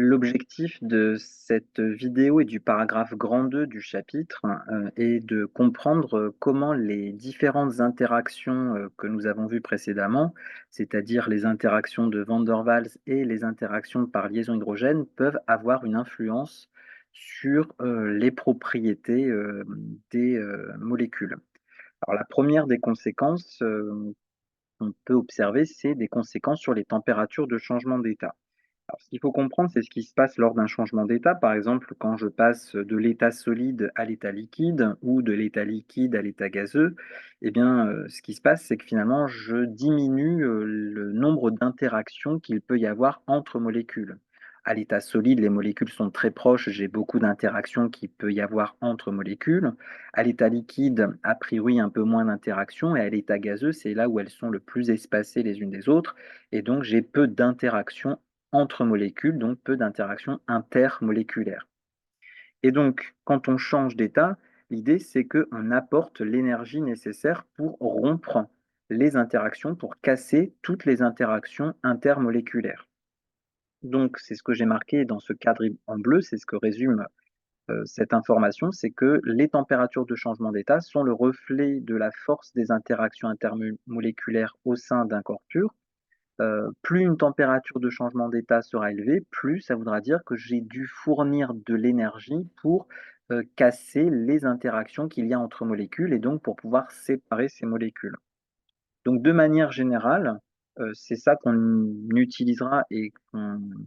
L'objectif de cette vidéo et du paragraphe grand 2 du chapitre, est de comprendre, comment les différentes interactions, que nous avons vues précédemment, c'est-à-dire les interactions de Van der Waals et les interactions par liaison hydrogène, peuvent avoir une influence sur, les propriétés, des, molécules. Alors la première des conséquences, qu'on peut observer, c'est des conséquences sur les températures de changement d'état. Alors, ce qu'il faut comprendre, c'est ce qui se passe lors d'un changement d'état. Par exemple, quand je passe de l'état solide à l'état liquide ou de l'état liquide à l'état gazeux, eh bien, ce qui se passe, c'est que finalement, je diminue le nombre d'interactions qu'il peut y avoir entre molécules. À l'état solide, les molécules sont très proches, j'ai beaucoup d'interactions qu'il peut y avoir entre molécules. À l'état liquide, a priori, un peu moins d'interactions. Et à l'état gazeux, c'est là où elles sont le plus espacées les unes des autres. Et donc, j'ai peu d'interactions entre molécules, donc peu d'interactions intermoléculaires. Et donc, quand on change d'état, l'idée c'est qu'on apporte l'énergie nécessaire pour rompre les interactions, pour casser toutes les interactions intermoléculaires. Donc, c'est ce que j'ai marqué dans ce cadre en bleu, c'est ce que résume cette information, c'est que les températures de changement d'état sont le reflet de la force des interactions intermoléculaires au sein d'un corps pur. Plus une température de changement d'état sera élevée, plus ça voudra dire que j'ai dû fournir de l'énergie pour, casser les interactions qu'il y a entre molécules et donc pour pouvoir séparer ces molécules. Donc de manière générale, c'est ça qu'on utilisera et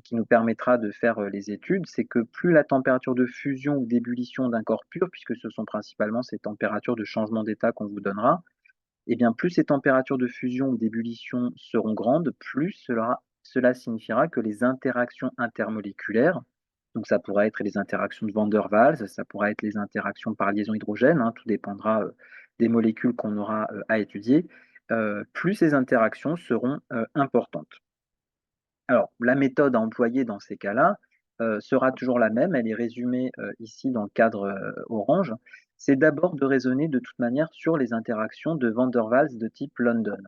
qui nous permettra de faire, les études, c'est que plus la température de fusion ou d'ébullition d'un corps pur, puisque ce sont principalement ces températures de changement d'état qu'on vous donnera, eh bien, plus ces températures de fusion ou d'ébullition seront grandes, plus cela signifiera que les interactions intermoléculaires, donc ça pourra être les interactions de Van der Waals, ça pourra être les interactions par liaison hydrogène, hein, tout dépendra des molécules qu'on aura à étudier, plus ces interactions seront importantes. Alors, la méthode à employer dans ces cas-là, sera toujours la même. Elle est résumée, ici dans le cadre, orange. C'est d'abord de raisonner de toute manière sur les interactions de Van der Waals de type London.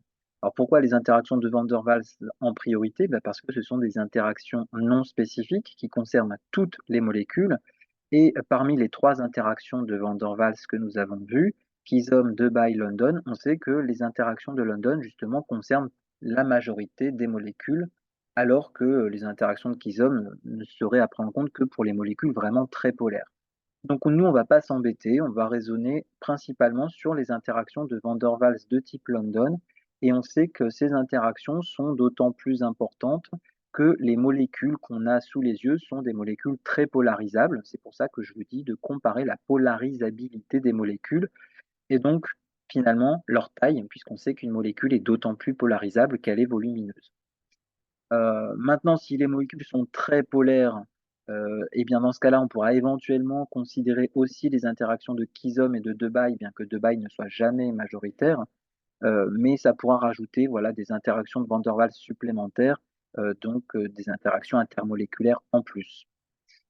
Alors pourquoi les interactions de Van der Waals en priorité? Bah, parce que ce sont des interactions non spécifiques qui concernent toutes les molécules et parmi les 3 interactions de Van der Waals que nous avons vues, Kizom, Debye, London, on sait que les interactions de London justement concernent la majorité des molécules, alors que, les interactions de Kizom ne seraient à prendre en compte que pour les molécules vraiment très polaires. Donc nous, on va pas s'embêter, on va raisonner principalement sur les interactions de Van der Waals de type London et on sait que ces interactions sont d'autant plus importantes que les molécules qu'on a sous les yeux sont des molécules très polarisables. C'est pour ça que je vous dis de comparer la polarisabilité des molécules et donc finalement leur taille, puisqu'on sait qu'une molécule est d'autant plus polarisable qu'elle est volumineuse. Maintenant si les molécules sont très polaires, et bien dans ce cas-là, on pourra éventuellement considérer aussi les interactions de Kizom et de Debye, bien que Debye ne soit jamais majoritaire, mais ça pourra rajouter, voilà, des interactions de Van der Waals supplémentaires, des interactions intermoléculaires en plus.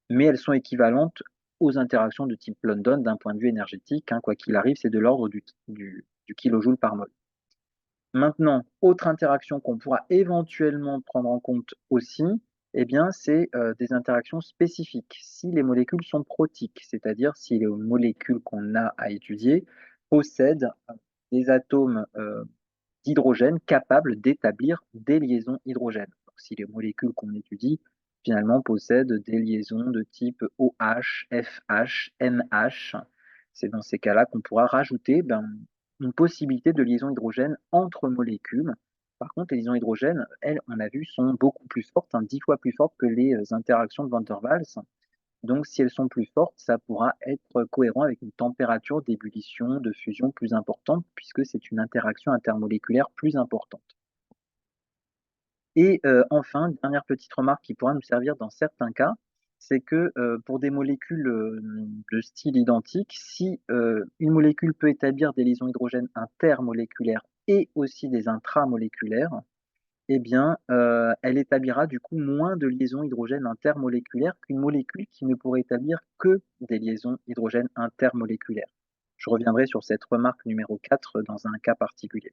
Mais elles sont équivalentes aux interactions de type London d'un point de vue énergétique, hein, quoi qu'il arrive, c'est de l'ordre du kilojoule par mol. Maintenant, autre interaction qu'on pourra éventuellement prendre en compte aussi, eh bien, c'est, des interactions spécifiques. Si les molécules sont protiques, c'est-à-dire si les molécules qu'on a à étudier possèdent, des atomes, d'hydrogène capables d'établir des liaisons hydrogènes. Donc si les molécules qu'on étudie, finalement, possèdent des liaisons de type OH, FH, NH, c'est dans ces cas-là qu'on pourra rajouter, ben, une possibilité de liaison hydrogène entre molécules. Par contre, les liaisons hydrogènes, elles, on a vu, sont beaucoup plus fortes, hein, 10 fois plus fortes que les, interactions de Van der Waals. Donc si elles sont plus fortes, ça pourra être cohérent avec une température d'ébullition, de fusion plus importante, puisque c'est une interaction intermoléculaire plus importante. Et enfin, dernière petite remarque qui pourra nous servir dans certains cas, c'est que, pour des molécules, de style identique, si, une molécule peut établir des liaisons hydrogènes intermoléculaires et aussi des intramoléculaires, eh bien, elle établira du coup moins de liaisons hydrogènes intermoléculaires qu'une molécule qui ne pourrait établir que des liaisons hydrogènes intermoléculaires. Je reviendrai sur cette remarque numéro 4 dans un cas particulier.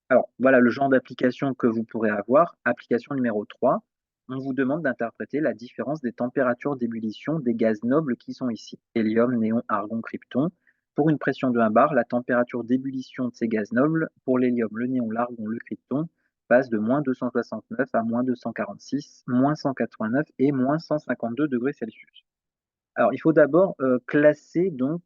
Alors, voilà le genre d'application que vous pourrez avoir. Application numéro 3. On vous demande d'interpréter la différence des températures d'ébullition des gaz nobles qui sont ici, hélium, néon, argon, krypton. Pour une pression de 1 bar, la température d'ébullition de ces gaz nobles, pour l'hélium, le néon, l'argon, le krypton, passe de -269 à -246, -189 et -152 °C. Alors, il faut d'abord, classer donc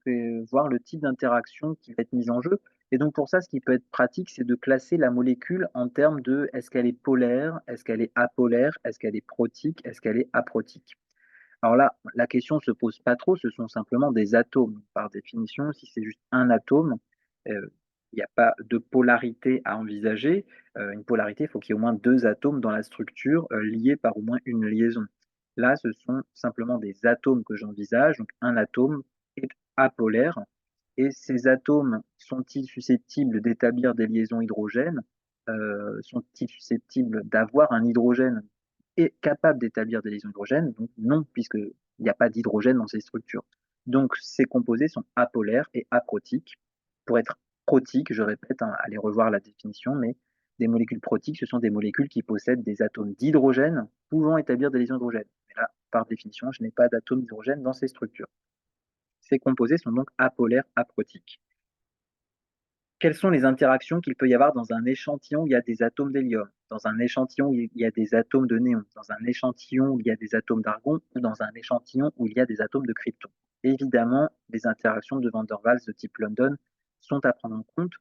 voir le type d'interaction qui va être mise en jeu et donc pour ça, ce qui peut être pratique, c'est de classer la molécule en termes de: est-ce qu'elle est polaire? Est-ce qu'elle est apolaire? Est-ce qu'elle est protique? Est-ce qu'elle est aprotique? Alors là, la question se pose pas trop, ce sont simplement des atomes. Par définition, si c'est juste un atome, il n'y a pas de polarité à envisager. Une polarité, il faut qu'il y ait au moins 2 atomes dans la structure, liés par au moins une liaison. Là, ce sont simplement des atomes que j'envisage, donc un atome est apolaire et ces atomes sont-ils susceptibles d'établir des liaisons hydrogènes? Sont-ils susceptibles d'avoir un hydrogène est capable d'établir des liaisons hydrogènes? Donc non, puisqu'il n'y a pas d'hydrogène dans ces structures. Donc ces composés sont apolaires et aprotiques. Pour être protiques, je répète, hein, allez revoir la définition, mais des molécules protiques, ce sont des molécules qui possèdent des atomes d'hydrogène pouvant établir des liaisons hydrogènes. Mais là, par définition, je n'ai pas d'atomes d'hydrogène dans ces structures. Ces composés sont donc apolaires aprotiques. Quelles sont les interactions qu'il peut y avoir dans un échantillon où il y a des atomes d'hélium, dans un échantillon où il y a des atomes de néon, dans un échantillon où il y a des atomes d'argon ou dans un échantillon où il y a des atomes de krypton? Évidemment, les interactions de Van der Waals de type London sont à prendre en compte.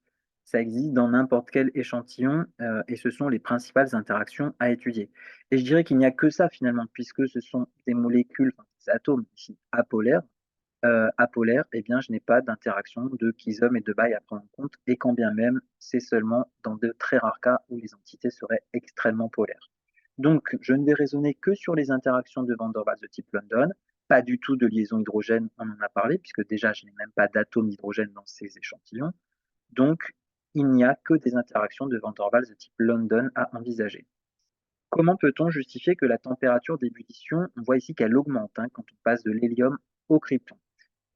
Ça existe dans n'importe quel échantillon et ce sont les principales interactions à étudier. Et je dirais qu'il n'y a que ça finalement, puisque ce sont des molécules, enfin, des atomes ici apolaires, apolaire, eh bien, je n'ai pas d'interaction de Kizom et de Baye à prendre en compte et quand bien même, c'est seulement dans de très rares cas où les entités seraient extrêmement polaires. Donc, je ne vais raisonner que sur les interactions de Van der Waals de type London, pas du tout de liaison hydrogène, on en a parlé, puisque déjà, je n'ai même pas d'atome d'hydrogène dans ces échantillons. Donc, il n'y a que des interactions de Van der Waals de type London à envisager. Comment peut-on justifier que la température d'ébullition, on voit ici qu'elle augmente hein, quand on passe de l'hélium au krypton?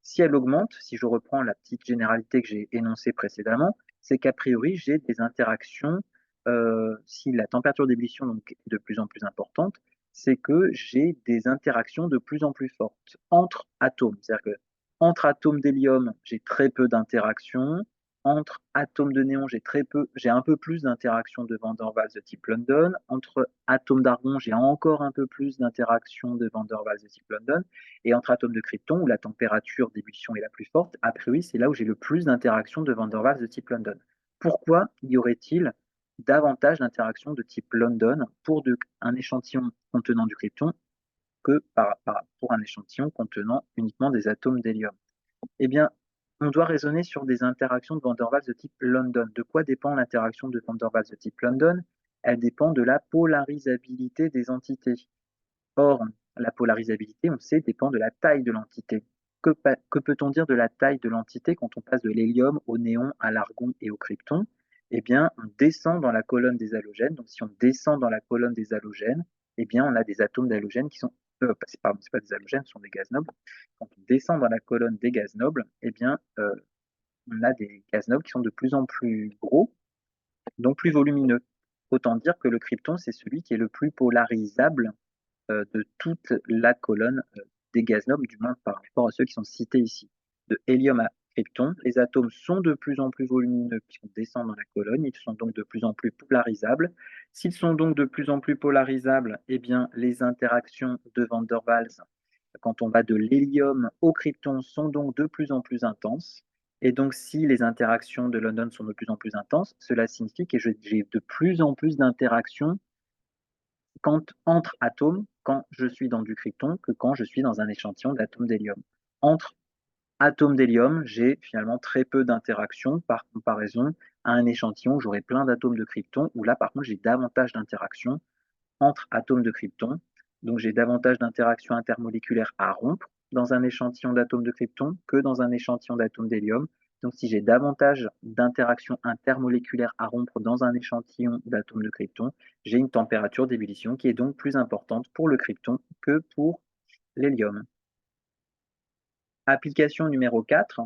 Si elle augmente, si je reprends la petite généralité que j'ai énoncée précédemment, c'est qu'a priori, j'ai des interactions, si la température d'ébullition donc est de plus en plus importante, c'est que j'ai des interactions de plus en plus fortes entre atomes. C'est-à-dire qu'entre atomes d'hélium, j'ai très peu d'interactions, entre atomes de néon, j'ai un peu plus d'interactions de Van der Waals de type London, entre atomes d'argon, j'ai encore un peu plus d'interactions de Van der Waals de type London et entre atomes de krypton, où la température d'ébullition est la plus forte, a priori, c'est là où j'ai le plus d'interactions de Van der Waals de type London. Pourquoi y aurait-il davantage d'interactions de type London pour un échantillon contenant du krypton que pour un échantillon contenant uniquement des atomes d'hélium? Eh bien, on doit raisonner sur des interactions de Van der Waals de type London. De quoi dépend l'interaction de Van der Waals de type London? Elle dépend de la polarisabilité des entités. Or, la polarisabilité, on sait, dépend de la taille de l'entité. Que peut-on dire de la taille de l'entité quand on passe de l'hélium au néon, à l'argon et au krypton? Eh bien, on descend dans la colonne des halogènes. Donc, si on descend dans la colonne des halogènes, eh bien, on a des atomes d'halogènes qui sont, c'est pas des halogènes, ce sont des gaz nobles. Quand on descend dans la colonne des gaz nobles, eh bien, on a des gaz nobles qui sont de plus en plus gros, donc plus volumineux. Autant dire que le krypton, c'est celui qui est le plus polarisable de toute la colonne des gaz nobles, du moins par rapport à ceux qui sont cités ici. De hélium à krypton, les atomes sont de plus en plus volumineux puisqu'on descend dans la colonne, ils sont donc de plus en plus polarisables. S'ils sont donc de plus en plus polarisables, eh bien, les interactions de Van der Waals, quand on va de l'hélium au krypton, sont donc de plus en plus intenses. Et donc, si les interactions de London sont de plus en plus intenses, cela signifie que j'ai de plus en plus d'interactions entre atomes quand je suis dans du krypton que quand je suis dans un échantillon d'atomes d'hélium. Entre atomes d'hélium, j'ai finalement très peu d'interactions par comparaison à un échantillon où j'aurai plein d'atomes de krypton, où là par contre j'ai davantage d'interactions entre atomes de krypton. Donc j'ai davantage d'interactions intermoléculaires à rompre dans un échantillon d'atomes de krypton que dans un échantillon d'atomes d'hélium. Donc si j'ai davantage d'interactions intermoléculaires à rompre dans un échantillon d'atomes de krypton, j'ai une température d'ébullition qui est donc plus importante pour le krypton que pour l'hélium. Application numéro 4,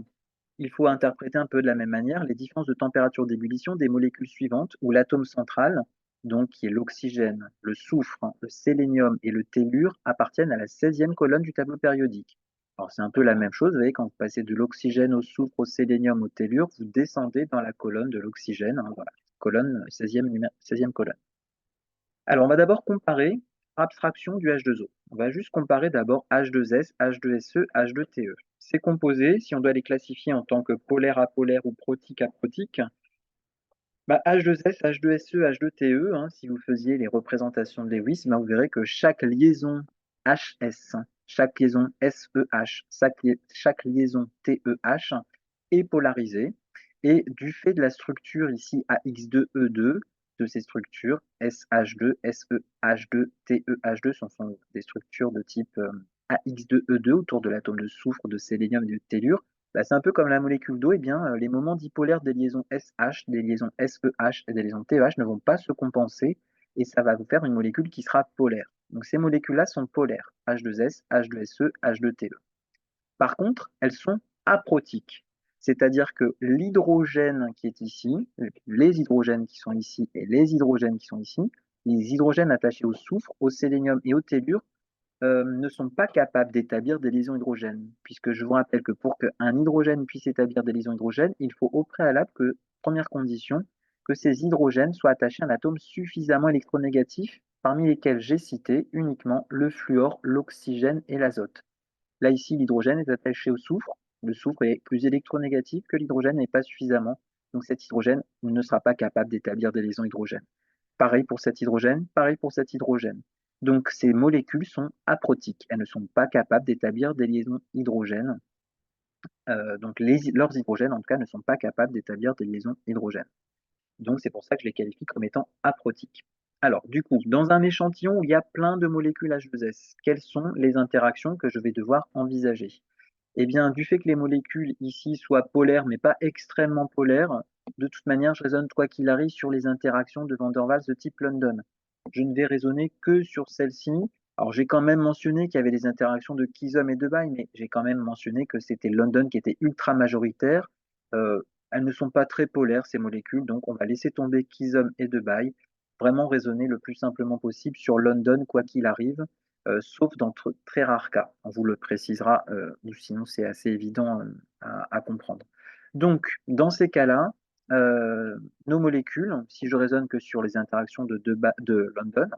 il faut interpréter un peu de la même manière les différences de température d'ébullition des molécules suivantes où l'atome central donc qui est l'oxygène, le soufre, le sélénium et le tellure, appartiennent à la 16e colonne du tableau périodique. Alors c'est un peu la même chose, vous voyez, quand vous passez de l'oxygène au soufre, au sélénium, au tellure, vous descendez dans la colonne de l'oxygène, hein, voilà, colonne 16e colonne. Alors on va d'abord comparer abstraction du H2O. On va juste comparer d'abord H2S, H2SE, H2TE. Ces composés, si on doit les classifier en tant que polaire apolaire ou protique aprotique, bah, H2S, H2SE, H2TE, hein, si vous faisiez les représentations de Lewis, bah, vous verrez que chaque liaison HS, chaque liaison SEH, chaque liaison TEH est polarisée. Et du fait de la structure ici AX2E2, de ces structures, SH2, SEH2, TEH2 sont des structures de type AX2E2 autour de l'atome de soufre, de sélénium et de tellure. Bah, c'est un peu comme la molécule d'eau, eh bien, les moments dipolaires des liaisons SH, des liaisons SEH et des liaisons TEH ne vont pas se compenser et ça va vous faire une molécule qui sera polaire. Donc ces molécules-là sont polaires, H2S, H2SE, H2TE. Par contre, elles sont aprotiques, c'est-à-dire que l'hydrogène qui est ici, les hydrogènes qui sont ici et les hydrogènes qui sont ici, les hydrogènes attachés au soufre, au sélénium et au tellure ne sont pas capables d'établir des liaisons hydrogènes, puisque je vous rappelle que pour qu'un hydrogène puisse établir des liaisons hydrogènes, il faut au préalable que, première condition, que ces hydrogènes soient attachés à un atome suffisamment électronégatif, parmi lesquels j'ai cité uniquement le fluor, l'oxygène et l'azote. Là, ici, l'hydrogène est attaché au soufre. Le soufre est plus électronégatif que l'hydrogène n'est pas suffisamment. Donc cet hydrogène ne sera pas capable d'établir des liaisons hydrogènes. Pareil pour cet hydrogène, pareil pour cet hydrogène. Donc ces molécules sont aprotiques. Elles ne sont pas capables d'établir des liaisons hydrogènes. Donc leurs hydrogènes, en tout cas, ne sont pas capables d'établir des liaisons hydrogènes. Donc c'est pour ça que je les qualifie comme étant aprotiques. Alors, du coup, dans un échantillon où il y a plein de molécules H2S, quelles sont les interactions que je vais devoir envisager? Eh bien, du fait que les molécules ici soient polaires, mais pas extrêmement polaires, de toute manière, je raisonne quoi qu'il arrive sur les interactions de Van der Waals de type London. Je ne vais raisonner que sur celle-ci. Alors, j'ai quand même mentionné qu'il y avait des interactions de Kizom et de Bay, mais j'ai quand même mentionné que c'était London qui était ultra majoritaire. Euh, Elles ne sont pas très polaires, ces molécules, donc on va laisser tomber Kizom et de Bay. Vraiment raisonner le plus simplement possible sur London, quoi qu'il arrive, sauf dans très rares cas. On vous le précisera, ou sinon c'est assez évident à comprendre. Donc, dans ces cas-là, nos molécules, si je raisonne que sur les interactions de London,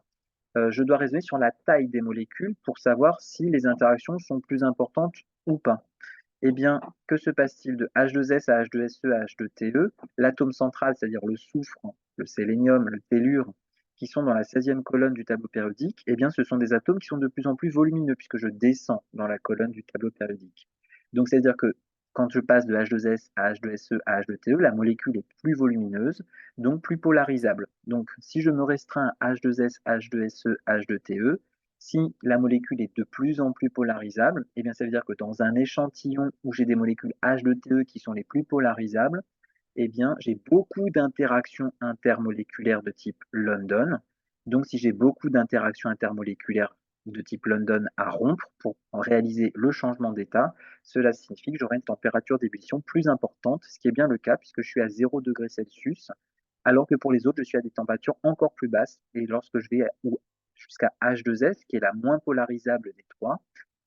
je dois raisonner sur la taille des molécules pour savoir si les interactions sont plus importantes ou pas. Eh bien, que se passe-t-il de H2S à H2SE à H2TE? L'atome central, c'est-à-dire le soufre, le sélénium, le tellure, qui sont dans la 16e colonne du tableau périodique, eh bien, ce sont des atomes qui sont de plus en plus volumineux puisque je descends dans la colonne du tableau périodique. Donc, c'est-à-dire que quand je passe de H2S à H2SE à H2TE, la molécule est plus volumineuse, donc plus polarisable. Donc, si je me restreins à H2S, H2SE, H2TE, si la molécule est de plus en plus polarisable, eh bien, ça veut dire que dans un échantillon où j'ai des molécules H2TE qui sont les plus polarisables, eh bien, j'ai beaucoup d'interactions intermoléculaires de type London. Donc, si j'ai beaucoup d'interactions intermoléculaires de type London à rompre pour réaliser le changement d'état, cela signifie que j'aurai une température d'ébullition plus importante, ce qui est bien le cas puisque je suis à 0 degré Celsius, alors que pour les autres, je suis à des températures encore plus basses. Et lorsque je vais jusqu'à H2S, qui est la moins polarisable des trois,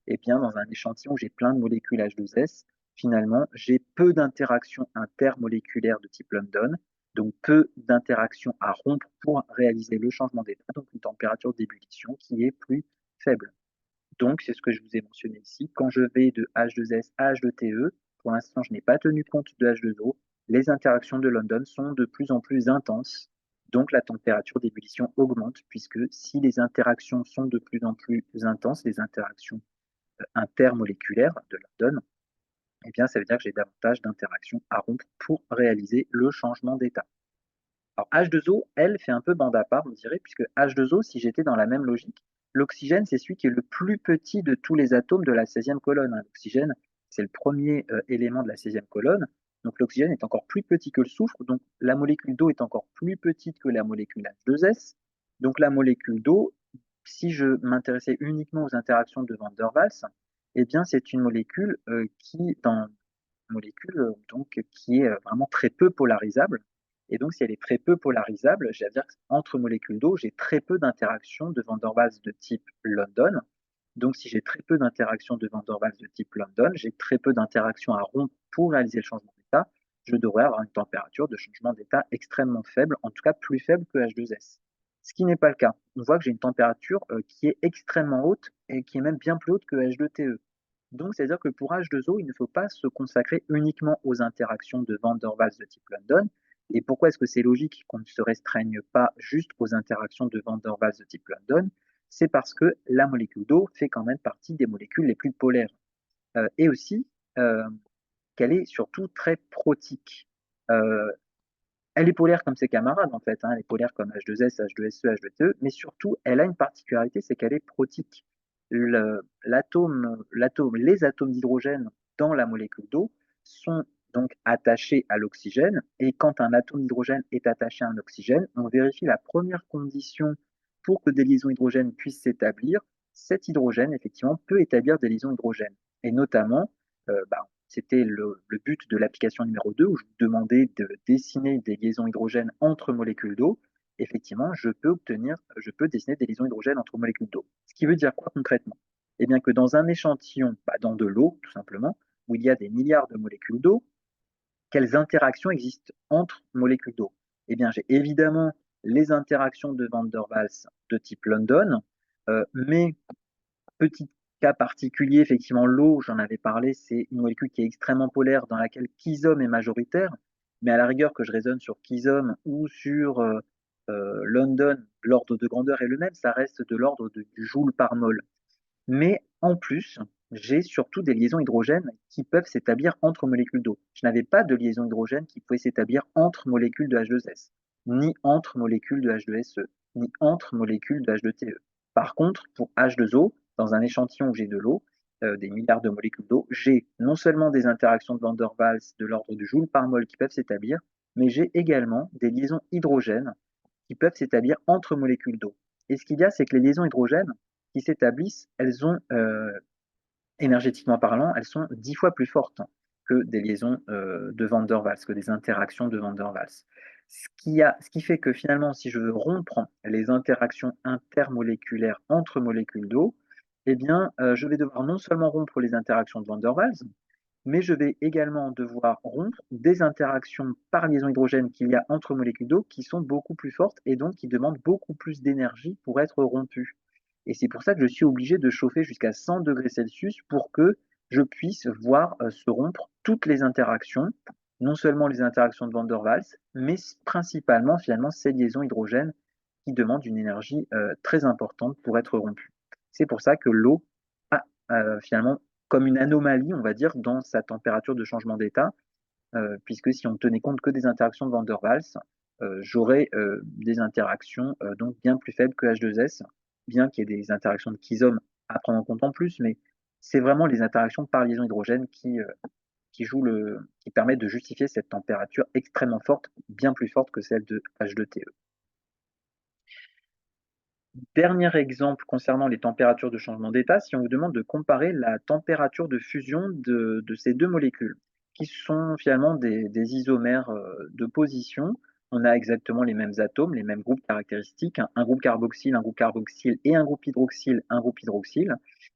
eh bien, dans un échantillon où j'ai plein de molécules H2S, finalement, j'ai peu d'interactions intermoléculaires de type London, donc peu d'interactions à rompre pour réaliser le changement d'état, donc une température d'ébullition qui est plus faible. Donc, c'est ce que je vous ai mentionné ici. Quand je vais de H2S à H2TE, pour l'instant, je n'ai pas tenu compte de H2O. Les interactions de London sont de plus en plus intenses. Donc, la température d'ébullition augmente, puisque si les interactions sont de plus en plus intenses, les interactions intermoléculaires de London, eh bien, ça veut dire que j'ai davantage d'interactions à rompre pour réaliser le changement d'état. Alors H2O, elle, fait un peu bande à part, on dirait, puisque H2O, si j'étais dans la même logique, l'oxygène, c'est celui qui est le plus petit de tous les atomes de la 16e colonne, hein. L'oxygène, c'est le premier élément de la 16e colonne. Donc l'oxygène est encore plus petit que le soufre. Donc la molécule d'eau est encore plus petite que la molécule H2S. Donc la molécule d'eau, si je m'intéressais uniquement aux interactions de Van der Waals, eh bien c'est une molécule qui, donc, qui est vraiment très peu polarisable Et donc, si elle est très peu polarisable, c'est-à-dire qu'entre molécules d'eau, j'ai très peu d'interactions de Van der Waals de type London. Donc, si j'ai très peu d'interactions de Van der Waals de type London, j'ai très peu d'interactions à rompre pour réaliser le changement d'état, je devrais avoir une température de changement d'état extrêmement faible, en tout cas plus faible que H2S. Ce qui n'est pas le cas. On voit que j'ai une température qui est extrêmement haute et qui est même bien plus haute que H2TE. Donc, c'est-à-dire que pour H2O, il ne faut pas se consacrer uniquement aux interactions de Van der Waals de type London. Et pourquoi est-ce que c'est logique qu'on ne se restreigne pas juste aux interactions de Van der Waals de type London? C'est parce que la molécule d'eau fait quand même partie des molécules les plus polaires. Et aussi euh, qu'elle est surtout très protique. Euh, Elle est polaire comme ses camarades, en fait, hein. Elle est polaire comme H2S, H2SE, H2TE, mais surtout, elle a une particularité, c'est qu'elle est protique. Les atomes d'hydrogène dans la molécule d'eau sont donc attachés à l'oxygène, et quand un atome d'hydrogène est attaché à un oxygène, on vérifie la première condition pour que des liaisons hydrogènes puissent s'établir. Cet hydrogène, effectivement, peut établir des liaisons hydrogènes. Et notamment, c'était le but de l'application numéro 2 où je vous demandais de dessiner des liaisons hydrogènes entre molécules d'eau. Effectivement, je peux dessiner des liaisons hydrogènes entre molécules d'eau. Ce qui veut dire quoi concrètement? Eh bien que dans un échantillon, dans de l'eau tout simplement, où il y a des milliards de molécules d'eau, quelles interactions existent entre molécules d'eau? Eh bien, j'ai évidemment les interactions de Van der Waals de type London, mais petit cas particulier, effectivement, l'eau, j'en avais parlé, c'est une molécule qui est extrêmement polaire, dans laquelle Kizom est majoritaire, mais à la rigueur que je raisonne sur Kizom ou sur London, l'ordre de grandeur est le même, ça reste de l'ordre du joule par mol. Mais en plus, j'ai surtout des liaisons hydrogènes qui peuvent s'établir entre molécules d'eau. Je n'avais pas de liaison hydrogène qui pouvait s'établir entre molécules de H2S, ni entre molécules de H2SE, ni entre molécules de H2TE. Par contre, pour H2O, dans un échantillon où j'ai de l'eau, des milliards de molécules d'eau, j'ai non seulement des interactions de Van der Waals de l'ordre du joule par mol qui peuvent s'établir, mais j'ai également des liaisons hydrogènes qui peuvent s'établir entre molécules d'eau. Et ce qu'il y a, c'est que les liaisons hydrogènes qui s'établissent, elles ont, énergétiquement parlant, elles sont 10 fois plus fortes que des liaisons de Van der Waals, que des interactions de Van der Waals. Ce qui fait que finalement, si je veux rompre les interactions intermoléculaires entre molécules d'eau, eh bien, je vais devoir non seulement rompre les interactions de Van der Waals, mais je vais également devoir rompre des interactions par liaison hydrogène qu'il y a entre molécules d'eau qui sont beaucoup plus fortes et donc qui demandent beaucoup plus d'énergie pour être rompues. Et c'est pour ça que je suis obligé de chauffer jusqu'à 100 degrés Celsius pour que je puisse voir se rompre toutes les interactions, non seulement les interactions de Van der Waals, mais principalement finalement ces liaisons hydrogènes qui demandent une énergie très importante pour être rompues. C'est pour ça que l'eau a finalement comme une anomalie, on va dire, dans sa température de changement d'état, puisque si on ne tenait compte que des interactions de Van der Waals, j'aurais des interactions donc bien plus faibles que H2S, bien qu'il y ait des interactions de Kizom à prendre en compte en plus, mais c'est vraiment les interactions par liaison hydrogène qui permettent de justifier cette température extrêmement forte, bien plus forte que celle de H2TE. Dernier exemple concernant les températures de changement d'état, si on vous demande de comparer la température de fusion de ces deux molécules, qui sont finalement des isomères de position. On a exactement les mêmes atomes, les mêmes groupes caractéristiques, un groupe carboxyle et un groupe hydroxyle,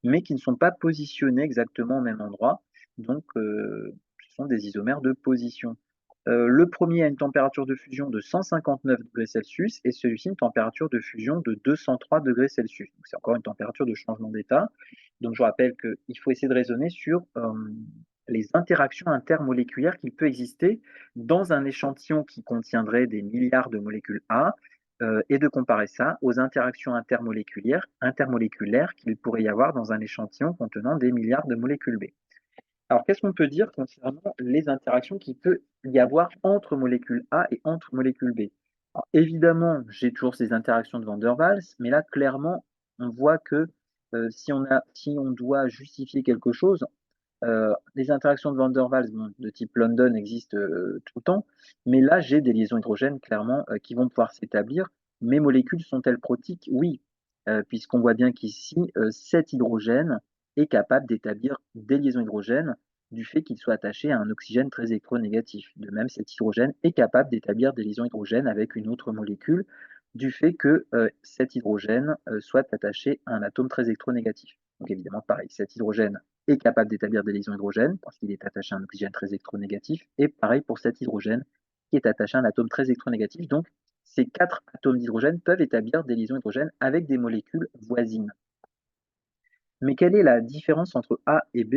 mais qui ne sont pas positionnés exactement au même endroit. Donc, ce sont des isomères de position. Le premier a une température de fusion de 159 degrés Celsius et celui-ci une température de fusion de 203 degrés Celsius. Donc, c'est encore une température de changement d'état. Donc, je rappelle qu'il faut essayer de raisonner sur les interactions intermoléculaires qu'il peut exister dans un échantillon qui contiendrait des milliards de molécules A et de comparer ça aux interactions intermoléculaires qu'il pourrait y avoir dans un échantillon contenant des milliards de molécules B. Alors, qu'est-ce qu'on peut dire concernant les interactions qu'il peut y avoir entre molécules A et entre molécules B? Alors, évidemment, j'ai toujours ces interactions de Van der Waals, mais là, clairement, on voit que si on doit justifier quelque chose, les interactions de Van der Waals de type London existent tout le temps, mais là, j'ai des liaisons hydrogènes, clairement, qui vont pouvoir s'établir. Mes molécules sont-elles protiques? Oui, puisqu'on voit bien qu'ici, cet hydrogène est capable d'établir des liaisons hydrogènes du fait qu'il soit attaché à un oxygène très électronégatif. De même, cet hydrogène est capable d'établir des liaisons hydrogènes avec une autre molécule, du fait que cet hydrogène soit attaché à un atome très électronégatif. Donc évidemment, pareil, cet hydrogène est capable d'établir des liaisons hydrogènes parce qu'il est attaché à un oxygène très électronégatif, et pareil pour cet hydrogène qui est attaché à un atome très électronégatif. Donc ces 4 atomes d'hydrogène peuvent établir des liaisons hydrogènes avec des molécules voisines. Mais quelle est la différence entre A et B?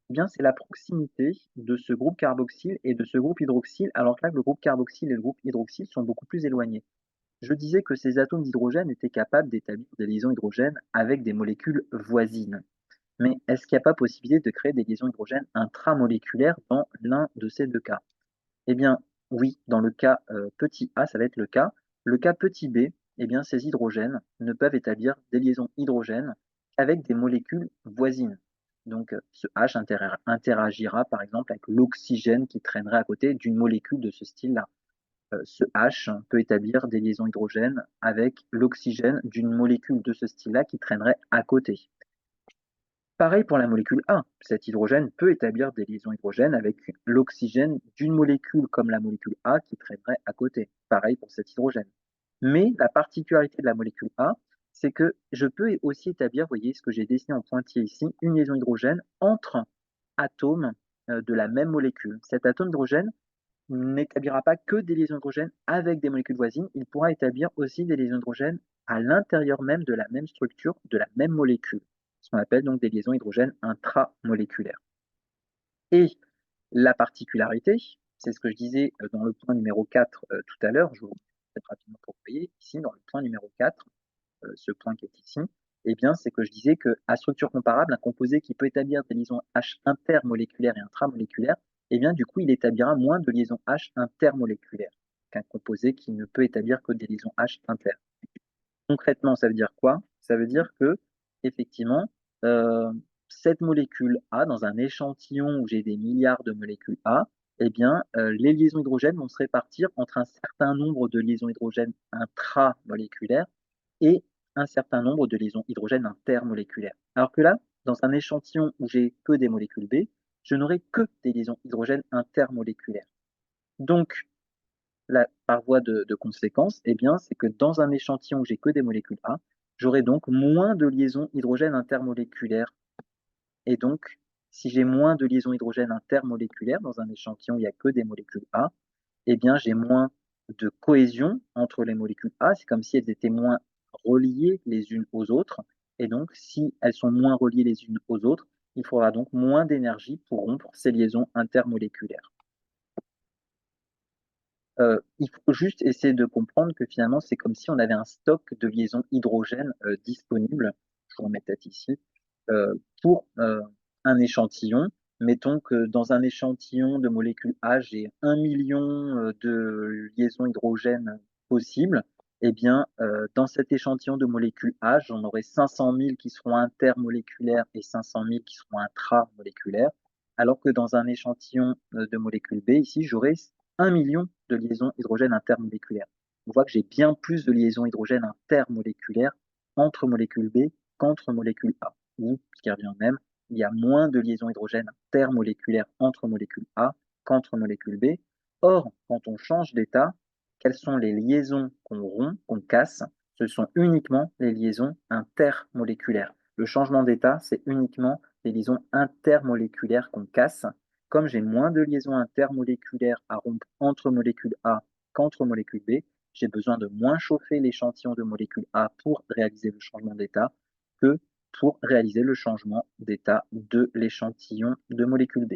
Eh bien, c'est la proximité de ce groupe carboxyle et de ce groupe hydroxyle, alors que là, le groupe carboxyle et le groupe hydroxyle sont beaucoup plus éloignés. Je disais que ces atomes d'hydrogène étaient capables d'établir des liaisons hydrogènes avec des molécules voisines. Mais est-ce qu'il n'y a pas possibilité de créer des liaisons hydrogènes intramoléculaires dans l'un de ces 2 cas? Eh bien, oui, dans le cas, petit a, ça va être le cas. Le cas petit b, eh bien, ces hydrogènes ne peuvent établir des liaisons hydrogènes qu'avec des molécules voisines. Donc, ce H interagira, par exemple, avec l'oxygène qui traînerait à côté d'une molécule de ce style-là. Ce H peut établir des liaisons hydrogènes avec l'oxygène d'une molécule de ce style-là qui traînerait à côté. Pareil pour la molécule A, cet hydrogène peut établir des liaisons hydrogènes avec l'oxygène d'une molécule comme la molécule A qui traînerait à côté. Pareil pour cet hydrogène. Mais la particularité de la molécule A, c'est que je peux aussi établir, vous voyez ce que j'ai dessiné en pointillé ici, une liaison hydrogène entre atomes de la même molécule. Cet atome d'hydrogène n'établira pas que des liaisons hydrogènes avec des molécules voisines, il pourra établir aussi des liaisons hydrogènes à l'intérieur même de la même structure, de la même molécule, ce qu'on appelle donc des liaisons hydrogènes intramoléculaires. Et la particularité, c'est ce que je disais dans le point numéro 4 tout à l'heure, je vous peut-être rapidement pour que vous voyez, ici dans le point numéro 4, ce point qui est ici, eh bien, c'est que je disais qu'à structure comparable, un composé qui peut établir des liaisons H intermoléculaires et intramoléculaires, eh bien, du coup, il établira moins de liaisons H intermoléculaires qu'un composé qui ne peut établir que des liaisons H inter. Concrètement, ça veut dire quoi? Ça veut dire que, effectivement, heu, cette molécule A, dans un échantillon où j'ai des milliards de molécules A, eh bien, les liaisons hydrogènes vont se répartir entre un certain nombre de liaisons hydrogènes intramoléculaires et un certain nombre de liaisons hydrogènes intermoléculaires. Alors que là, dans un échantillon où j'ai que des molécules B, je n'aurai que des liaisons hydrogènes intermoléculaires. Donc, par voie de conséquence, eh bien, c'est que dans un échantillon où j'ai que des molécules A, j'aurai donc moins de liaisons hydrogènes intermoléculaires. Et donc, si j'ai moins de liaisons hydrogènes intermoléculaires dans un échantillon où il n'y a que des molécules A, eh bien, j'ai moins de cohésion entre les molécules A. C'est comme si elles étaient moins reliées les unes aux autres. Et donc, si elles sont moins reliées les unes aux autres, il faudra donc moins d'énergie pour rompre ces liaisons intermoléculaires. Il faut juste essayer de comprendre que finalement, c'est comme si on avait un stock de liaisons hydrogène, disponible. Je vous remets peut-être ici, pour, un échantillon. Mettons que dans un échantillon de molécules A, j'ai 1 000 000 de liaisons hydrogènes possibles. Et bien, dans cet échantillon de molécules A, j'en aurai 500 000 qui seront intermoléculaires et 500 000 qui seront intramoléculaires. Alors que dans un échantillon, de molécules B, ici, j'aurai 1 000 000 de liaisons hydrogènes intermoléculaires. On voit que j'ai bien plus de liaisons hydrogènes intermoléculaires entre molécules B qu'entre molécules A. Ou, ce qui revient au même, il y a moins de liaisons hydrogènes intermoléculaires entre molécules A qu'entre molécules B. Or, quand on change d'état, quelles sont les liaisons qu'on rompt, qu'on casse? Ce sont uniquement les liaisons intermoléculaires. Le changement d'état, c'est uniquement les liaisons intermoléculaires qu'on casse. Comme j'ai moins de liaisons intermoléculaires à rompre entre molécules A qu'entre molécules B, j'ai besoin de moins chauffer l'échantillon de molécules A pour réaliser le changement d'état que pour réaliser le changement d'état de l'échantillon de molécules B.